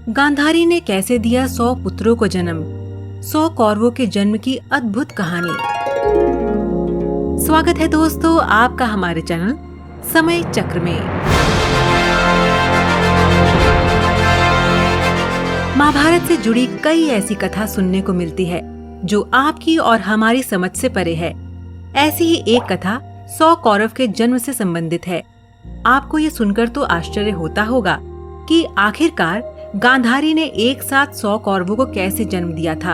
गांधारी ने कैसे दिया 100 पुत्रों को जन्म, 100 कौरवों के जन्म की अद्भुत कहानी। स्वागत है दोस्तों आपका हमारे चैनल समय चक्र में। महाभारत से जुड़ी कई ऐसी कथा सुनने को मिलती है जो आपकी और हमारी समझ से परे है। ऐसी ही एक कथा 100 कौरव के जन्म से संबंधित है। आपको ये सुनकर तो आश्चर्य होता होगा कि आखिरकार गांधारी ने एक साथ 100 कौरवों को कैसे जन्म दिया था।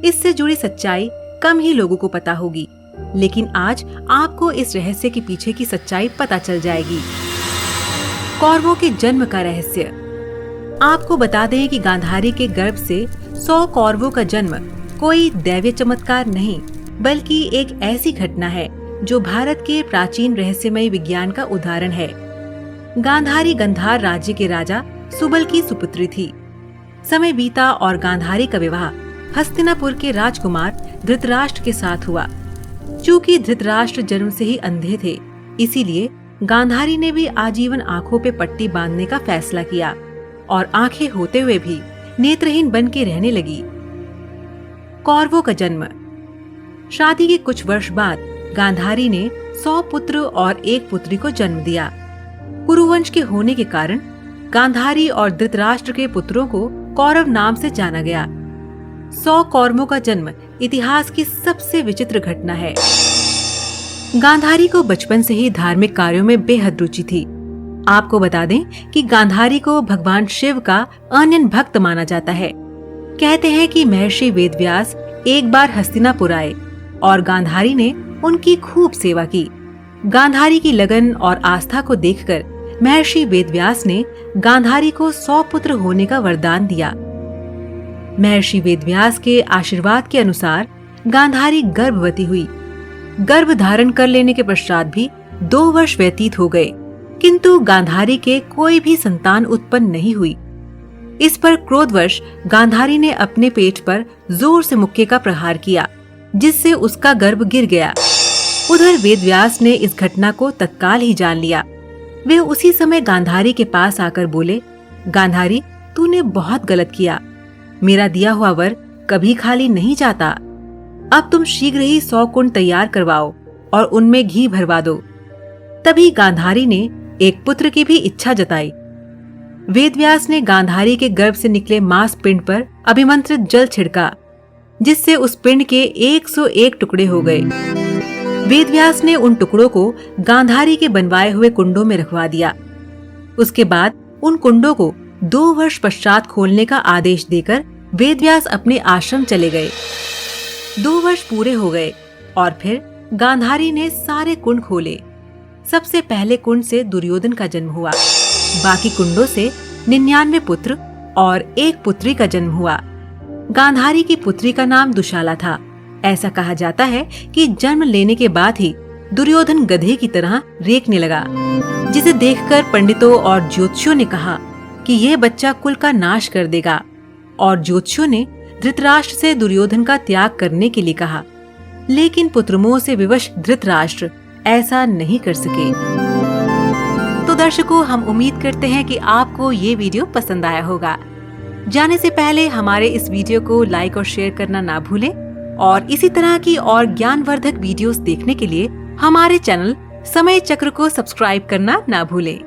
इससे जुड़ी सच्चाई कम ही लोगों को पता होगी, लेकिन आज आपको इस रहस्य के पीछे की सच्चाई पता चल जाएगी। कौरवों के जन्म का रहस्य। आपको बता दें कि गांधारी के गर्भ से 100 कौरवों का जन्म कोई दैवीय चमत्कार नहीं, बल्कि एक ऐसी घटना है जो भारत के प्राचीन रहस्यमय विज्ञान का उदाहरण है। गांधारी गंधार राज्य के राजा सुबल की सुपुत्री थी। समय बीता और गांधारी का विवाह हस्तिनापुर के राजकुमार धृतराष्ट्र के साथ हुआ। चूंकि धृतराष्ट्र जन्म से ही अंधे थे, इसीलिए गांधारी ने भी आजीवन आंखों पे पट्टी बांधने का फैसला किया और आंखें होते हुए भी नेत्रहीन बन के रहने लगी। कौरवों का जन्म। शादी के कुछ वर्ष बाद गांधारी ने 100 पुत्र और एक पुत्री को जन्म दिया। कुरुवंश के होने के कारण गांधारी और धृतराष्ट्र के पुत्रों को कौरव नाम से जाना गया। 100 कौरवों का जन्म इतिहास की सबसे विचित्र घटना है। गांधारी को बचपन से ही धार्मिक कार्यों में बेहद रुचि थी। आपको बता दें कि गांधारी को भगवान शिव का अनन्य भक्त माना जाता है। कहते हैं कि महर्षि वेदव्यास एक बार हस्तिनापुर आए और गांधारी ने उनकी खूब सेवा की। गांधारी की लगन और आस्था को देखकर महर्षि वेदव्यास ने गांधारी को 100 पुत्र होने का वरदान दिया। महर्षि वेदव्यास के आशीर्वाद के अनुसार गांधारी गर्भवती हुई। गर्भ धारण कर लेने के पश्चात भी 2 वर्ष व्यतीत हो गए, किंतु गांधारी के कोई भी संतान उत्पन्न नहीं हुई। इस पर क्रोधवश गांधारी ने अपने पेट पर जोर से मुक्के का प्रहार किया, जिससे उसका गर्भ गिर गया। उधर वेदव्यास ने इस घटना को तत्काल ही जान लिया। वे उसी समय गांधारी के पास आकर बोले, गांधारी, तूने बहुत गलत किया। मेरा दिया हुआ वर कभी खाली नहीं जाता। अब तुम शीघ्र ही 100 कुंड तैयार करवाओ और उनमें घी भरवा दो। तभी गांधारी ने एक पुत्र की भी इच्छा जताई। वेदव्यास ने गांधारी के गर्भ से निकले मांस पिंड पर अभिमंत्रित जल छिड़का, जिससे उस पिंड के 101 टुकड़े हो गए। वेदव्यास ने उन टुकड़ों को गांधारी के बनवाए हुए कुंडों में रखवा दिया। उसके बाद उन कुंडों को 2 वर्ष पश्चात खोलने का आदेश देकर वेदव्यास अपने आश्रम चले गए। 2 वर्ष पूरे हो गए और फिर गांधारी ने सारे कुंड खोले। सबसे पहले कुंड से दुर्योधन का जन्म हुआ। बाकी कुंडों से 99 पुत्र और एक पुत्री का जन्म हुआ। गांधारी की पुत्री का नाम दुशाला था। ऐसा कहा जाता है कि जन्म लेने के बाद ही दुर्योधन गधे की तरह रेंकने लगा, जिसे देखकर पंडितों और ज्योतिषियों ने कहा कि यह बच्चा कुल का नाश कर देगा, और ज्योतिषियों ने धृतराष्ट्र से दुर्योधन का त्याग करने के लिए कहा। लेकिन पुत्रमोह से विवश धृतराष्ट्र ऐसा नहीं कर सके। तो दर्शकों, हम उम्मीद करते हैं कि आपको ये वीडियो पसंद आया होगा। जाने से पहले हमारे इस वीडियो को लाइक और शेयर करना ना भूलें, और इसी तरह की और ज्ञानवर्धक वीडियोस देखने के लिए हमारे चैनल समय चक्र को सब्सक्राइब करना ना भूलें।